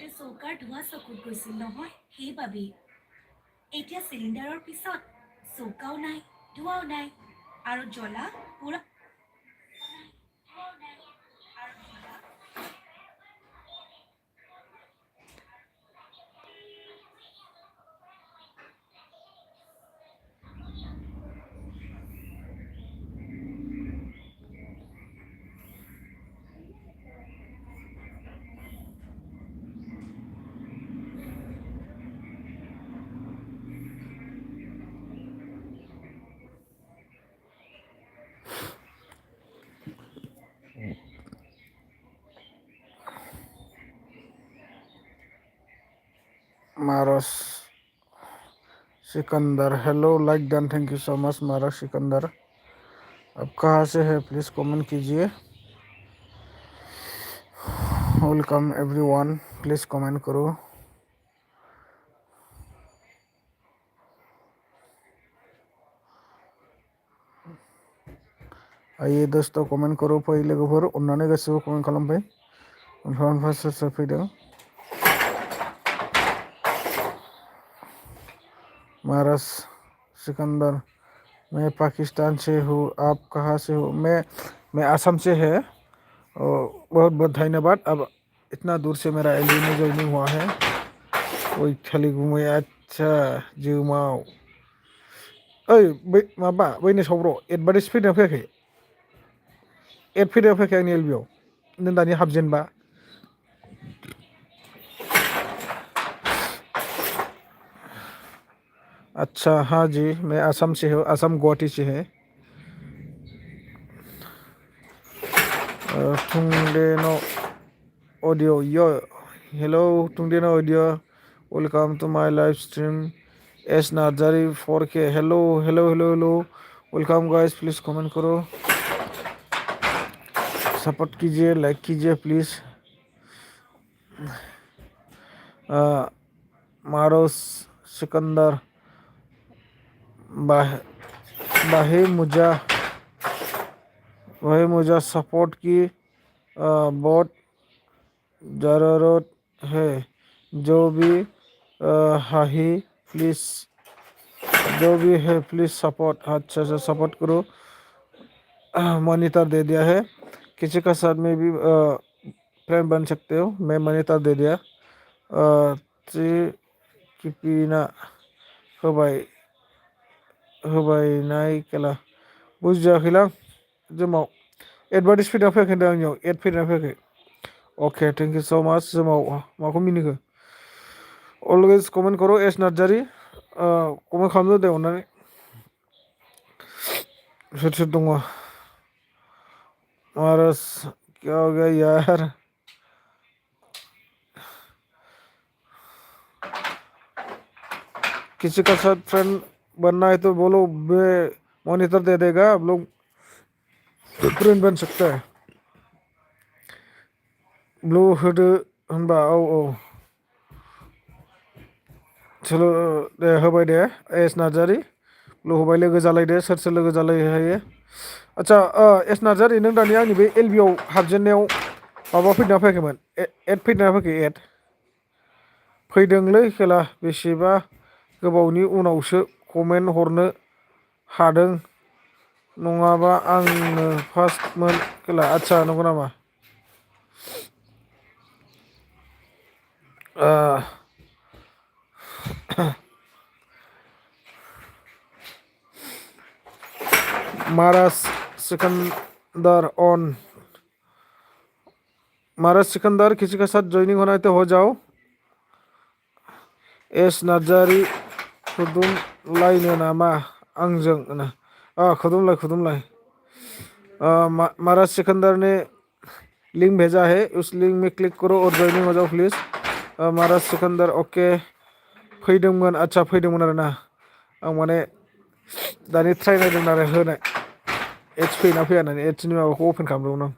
আগতে চৌকাৰ ধোৱা চকুত গৈছিল নহয়, সেইবাবেই। এতিয়া চিলিণ্ডাৰৰ পিছত চৌকাও নাই, ধোৱাও নাই, আৰু জ্বলা পুৰা Maros Sikandar, hello like Don, thank you so much मारा सिकंदर। अब कहाँ से है प्लीज कमेंट कीजिए। वेलकम एवरीवन, प्लीज कमेंट करो। आइए दोस्तों कमेंट करो फै लोगोफोर अन्नानै गासिबो कमेंट खालामफै। ओमफ्राय सोर सोर फैदों। मारास सिकंदर, मैं पाकिस्तान से हूँ, आप कहाँ से हो? मैं असम से है। बहुत बहुत धन्यवाद। अब इतना दूर से मेरा एलबी में ज्वाइनिंग हुआ है। वही खाली घूमे। अच्छा जिउमाव ओइ माबा बैनो सावब्र' एडभार्टाइज फैदोंना फैयाखै? एड फैदोंना फैयाखै आंनि एलबिआव? नों दानि हाबजेनबा। अच्छा हाँ जी, मैं असम से हूँ, असम गुवाहाटी से है। Tungdeno audio, yo, hello Tungdeno audio, welcome to my live stream. S Narjari 4K, hello, hello, hello, hello, welcome guys, please comment करो, सपोर्ट कीजिए, लाइक कीजिए प्लीज। मारोस सिकंदर, बाहे मुझे सपोर्ट की बहुत ज़रूरत है। जो भी हाही प्लीज़, जो भी है प्लीज़ सपोर्ट। अच्छा से सपोर्ट करो। मॉनिटर दे दिया है, किसी का साथ में भी फ्रेंड बन सकते हो। मैं मॉनिटर दे दिया। किपिना होबाय नाय केला बुजियाखैलां। जोमाव एडभार्टाइज फैदोंना फैयाखै होनदों आंनियाव? एड फैदोंना फैयाखै? अके थैंक यू सो मच। जोमाव माखौ मिनिखो? अलवेज कमेंट करो। एस नार्जारी कमेंट खालामदो दे अननानै। सोर सोर दङ? मारस क्या हो गया यार? किसी का साथ फ्रेंड बनना है तो बोलो, मैं मॉनिटर दे देगा, आप लोग फ्रेंड बन सकता है। ब्लू होदो होनबा औ औ चलो दे होबाय दे। एस नार्जारी ब्लू होबाय, लोगो जालायदो। सोर सोर लोगो जालायनो हायो? आदसा एस नार्जारी, नों दानि आंनि बे एलबिआव हाबजेननायाव माबा फैदोंना फैयाखैमोन? एड फैदोंना फैयाखै? एड फैदोंलै खेला, बेसेबा गोबावनि उनावसो कमेन्ट हरनो हादों, नङाबा आंनो फार्स्टमोन खेला। आदसा नंगौ नामा? मारास सिकंदर ऑन, मारास सिकंदर किसी के साथ ज्वाइनिंग होना है तो हो जाओ। एस नार्जारी खुदुमलायनो नामा आंजों? खुदुमलाय खुदुमलाय। मारास सिकंदर ने लिंक भेजा है, उस लिंक में क्लिक करो और ज्वाइनिंग हो जाओ प्लीज। मारास सिकंदर ओके फैदोंमोन। अच्छा फैदोंमोन आरोना। आं माने दानि ट्राइ नायदों आरो होनाय एड्स फैयोना फैया होननानै एड्सनि माबाखौ अपेन खालामदोंमोन आं।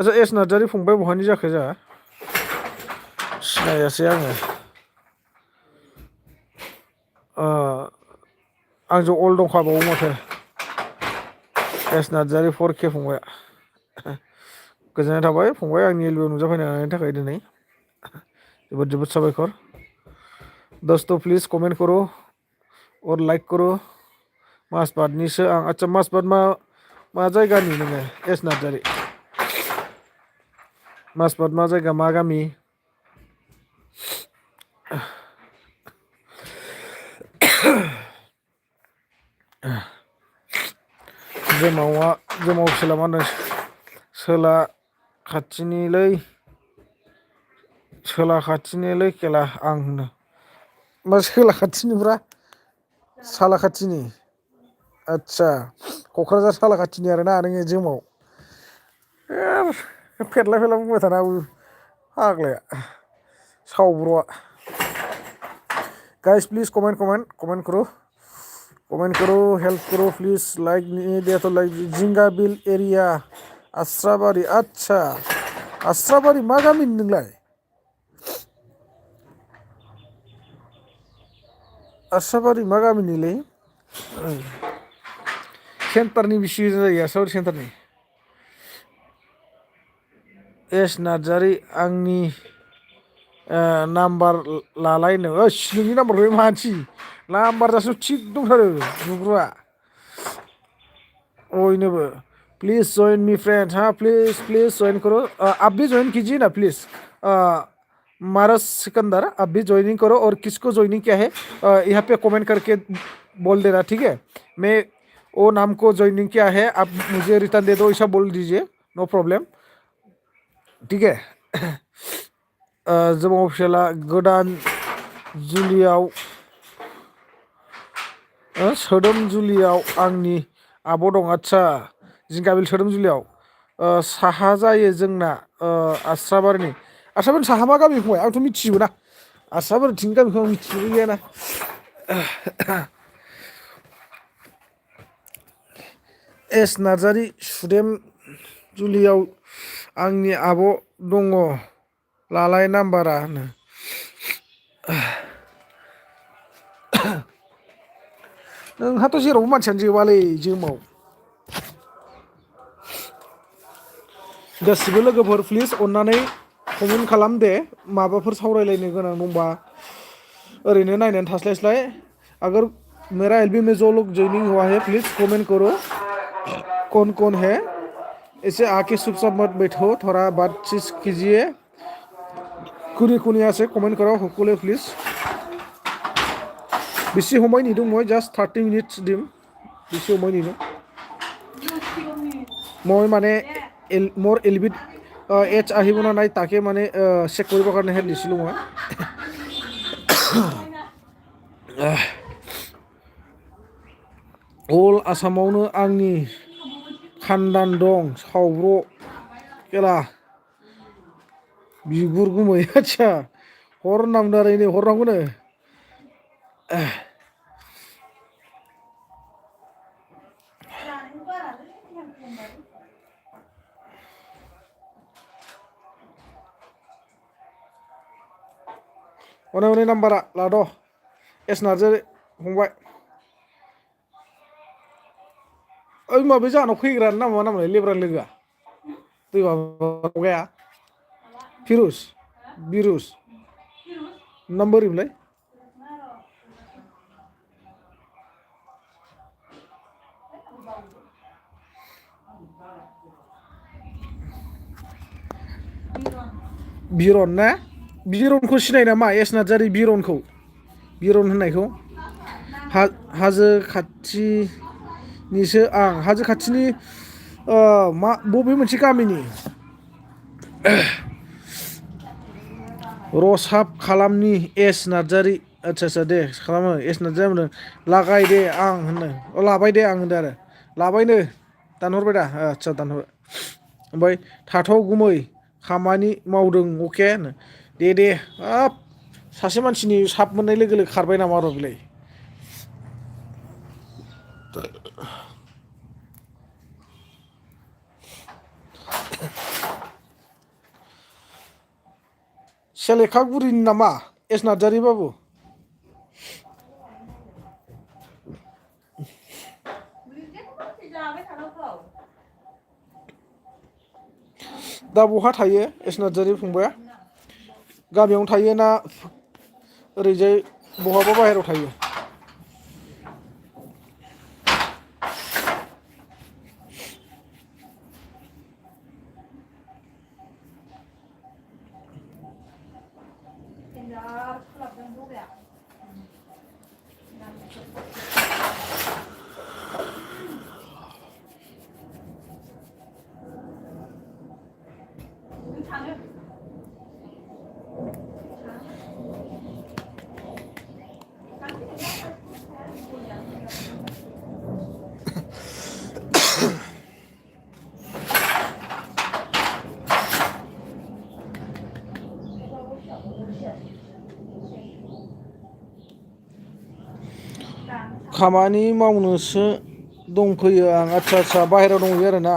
आदसा एस नार्जारी फंबाय बहानि जाखो जोंहा? सिनायासै आङो। आंजों अल दंखाबावो माथो। एस नार्जारी 4K फंबाय। गोजोननाय थाबाय फंबाय आंनि एलबियाव नुजाफैनायनि थाखाय दिनै जोबोद जोबोद साबायखर दोस्तों प्लीज कमेंट करो और लाइक करो मासबादनिसो आं आच्छा मासबाद मा जायगानि नोङो एस नार्जारि मासबाद मा जायगा मा गामि जोमाव फिसला मा होनो सोला खाथिनिलै खेला आं होनो मा सोला खाथिनिब्रा साला खाथिनि आच्छा क'क्राझार साला खाथिनि आरोना नोङो जोमाव फेरला बुंबाय थाना फाग्लाया सावब्र'आ गाइस प्लीज कमेंट करो हेल्प करो प्लीज लाइक दिया तो लाइक जिंगा बिल एरिया आस्राबारि आच्छा आस्राबारि मा गामिनि नोंलाय आस्राबारि मा गामिनिलै सेन्टारनि बिसि जायो आस्राबारि सेन्टारनि एस नार्जारि आंनि नाम्बार लालायनो नोंनि नाम्बारखौ मानसि नाम्बार दासो थिग दंथारो बुग्रुआ ओइनोबो प्लीज जइन मी फ्रेंड हाँ प्लीज जॉइन करो आप भी ज्वाइन कीजिए ना प्लीज मारस सिकंदर आप भी ज्वाइनिंग करो और किसको ज्वाइनिंग क्या है यहाँ पे कमेंट करके बोल देना ठीक है मैं वो नाम को ज्वाइनिंग क्या है आप मुझे रिटर्न दे दो ऐसा बोल दीजिए नो प्रॉब्लम ठीक है जोमाव फिसाला गोदान जुलियाव सोदोमजुलियाव आंनि आब' दं आच्छा जिंगाबिल सोदोमजुलियाव साहा जायो जोंना आस्राबारिनि साहा मा गामि फंबाय आंथ' मिथिजोबो ना आस्राबारिथिंनि गामिखौ आं मिथिजोबो गैयाना एस नार्जारि सुदेम जुलियाव आंनि आब' दङ लालाय नाम्बारा होनो नोंहाथ' जेरावबो मानसियानो जोबालै जोमाव गासिबो लोगोफोर प्लिज अननानै कमेन्ट खालाम दे माबाफोर सावरायलायनो गोनां दंबा ओरैनो नायनानै थास्लायस्लाय अगर मेरा एलबी में जो लोग ज्वाइनिंग हुआ है प्लीज कमेंट करो कौन है ऐसे आके चुपचाप मत बैठो थोड़ा बातचीत कीजिए कुनिया से कमेंट करो সকলোৱে प्लीज बेसि সময় নিদিওঁ মই জাষ্ট 30 মিনিটছ দিম বেছি সময় নিদিওঁ মই মানে মোৰ এলবিত এডছ আহিব না নাই তাকে মানে চেক কৰিবৰ কাৰণেহে দিছিলোঁ মই अल आसामावनो आंनि खानदान दं सावब्र' खेला बिगुर गुमै आच्छा हरनांगौनो हनै नाम्बारा लाद' एस नार्जारि फंबाय ओइ माबे जाहानाव फैग्रा नामा मा नामलाय लेब्रा लोगोआ दै माबाया बिरुस नाम बोरैमोनलाय बिरन ना बिरनखौ सिनाय नामा एस नार्जारि बिरन होननायखौ हाजो खाथिनिसो आं हाजो खाथिनि मा बबे मोनसे गामिनि रसाब खालामनि एस नार्जारि आच्छा दे खालामो एस नार्जारि होनदों लागाय दे आं होनो लाबाय दे आं होनदों आरो लाबायनो दानहरबाय दा आच्छा दानहरबाय ओमफ्राय थाथौ गुमै खामानि मावदों अके होनो दे हाब सासे मानसिनि साब मोननाय लोगो लोगो खारबाय नामा र' बिलाय सेलेखागुरिनि नामा एस नार्जारि बाबु दा बहा थायो एस नार्जारि फंबाया गामियावनो थायो ना ओरैजाय बहाबा बाहेरायाव थायो खामानि मावनोसो दंफैयो आं आच्छा बाहेरायाव दंहैयो आरो ना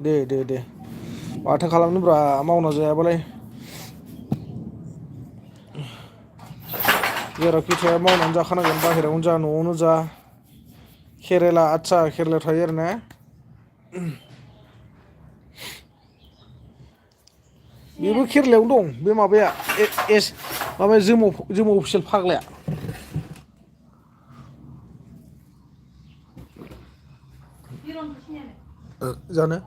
दे माथो खालामनोब्रा मावना जायाबालाय जेरावखि थाया मावनानै जाखानांगोन बाहेरायावनो जा न'आवनो जा केरेला आच्छा केरेलायाव थायो आरो ना बेबो केरेलायावनो दं बे माबाया माबाया जोमाव अफिसियेल फाग्लाया जानो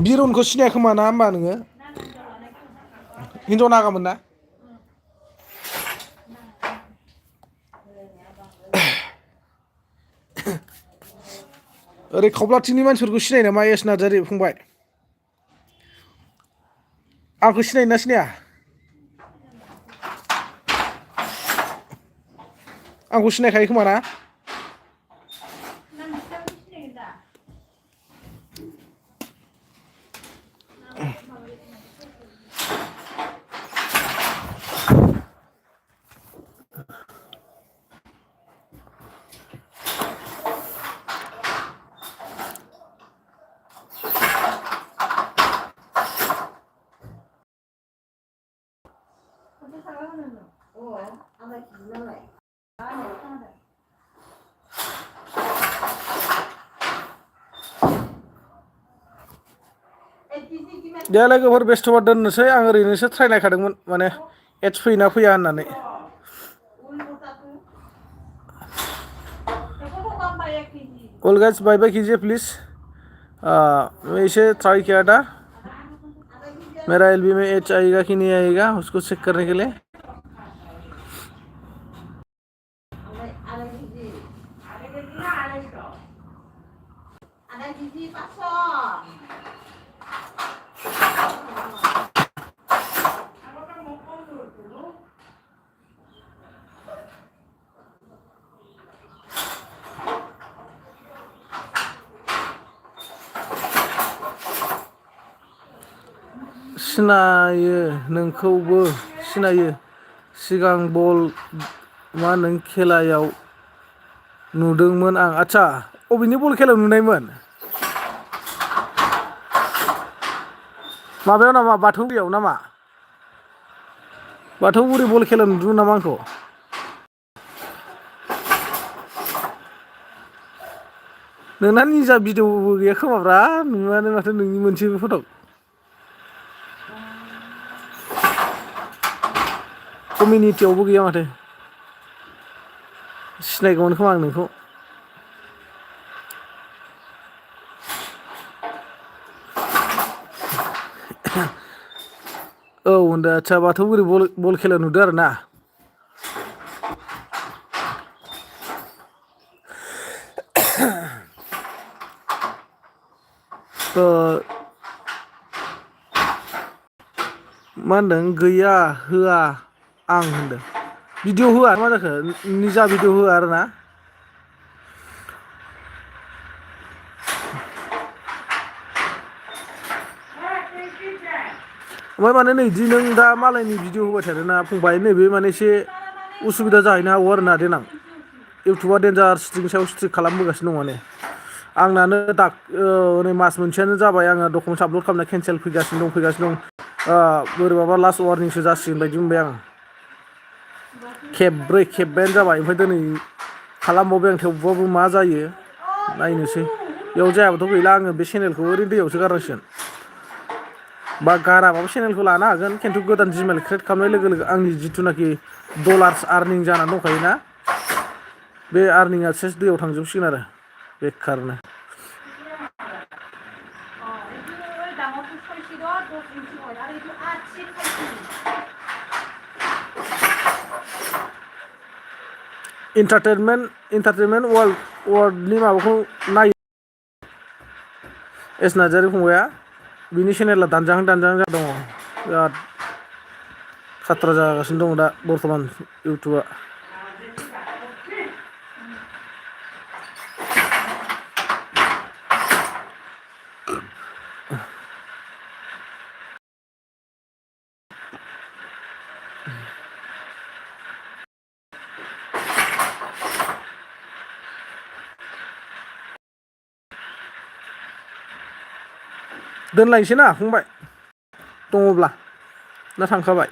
बिरनखौ सिनाया खोमा ना होमबा नोङो हिन्जाव नागामोन ना ओरै खावब्लाथिंनि मानसिफोरखौ सिनायो नामा एस नार्जारि फंबाय आंखौ सिनायोना सिनाया आंखौ सिनायखायो खोमा ना दे लोगोफोर बेस्थ'बा दोननोसै आं ओरैनोसो ट्राइ नायखादोंमोन माने एड्स फैयोना फैया होननानै ऑल गाइस बाय बाय कीजिए प्लीज मैं इसे ट्राई किया था मेरा एलबी में एच आएगा कि नहीं आएगा उसको चेक करने के लिए सिनायो नोंखौबो सिनायो सिगां बल मा नों खेलायाव नुदोंमोन आं आच्छा अबेनि बल खेलायाव नुनायमोन माबायाव नामा बाथौगुरियाव नामा बाथौगुरि बल खेलायाव नुदोंमोन नामा आंखौ नोंना निजा भिडिअबो गैया खोमाब्रा नुवानो माथो नोंनि मोनसेबो फट' कमिउनिटियावबो गैया माथो सिनायगौमोन खोमा आं नोंखौ औ होनदो आच्छा बाथौगुरि बल खेला नुदों आरो ना मा होनदों गैया होआ आं होनदों भिडिअ होआ मा जाखो निजा भिडिअ होआ आरो ना ओमफ्राय माने नै दि नों दा मालायनि भिडिअ होबाय थादोंना फंबाय नैबे माने एसे उसुबिदा जाहैनो हागौ आरो ना देनां इउटुबा देन्जार स्ट्रिकनि सायाव स्ट्रिक खालामबोगासिनो दं माने आंनानो नै मास मोनसेयानो जाबाय आङो डकुमेन्टस आपल'ड खालामनाय केन्सेल फैगासिनो दं बोरैबाबा लास्ट वार्निंसो जासिगोन बायदि मोनबाय आं खेबबायानो जाबाय ओमफ्राय दिनै खालामबावबाय आं थेवबाबो मा जायो नायनोसै बेयाव जायाबाथ' गैला आङो बे चेनेलखौ ओरैनो दैयावसो गारनांसिगोन बा गाराबाबो चेनेलखौ लानो हागोन खिन्थु गोदान जिमेल क्रियेट खालामनाय लोगो लोगो आंनि जिथुनाखि डलार्स आर्निं जानानै दंखायोना बे आर्निंआ सेस दैयाव थांजोबसिगोन आरो बेखारनो इन्टारटेनमेन्ट वर्ल्डनि माबाखौ नायो एस नार्जारि फंबाया बिनि चेनेला दानजाहां जाना दङ बिराद खाथ्रा जागासिनो दङ दा बर्थमान इउटुबा दोनलायनोसै ना फंबाय दङब्ला ना थांखाबाय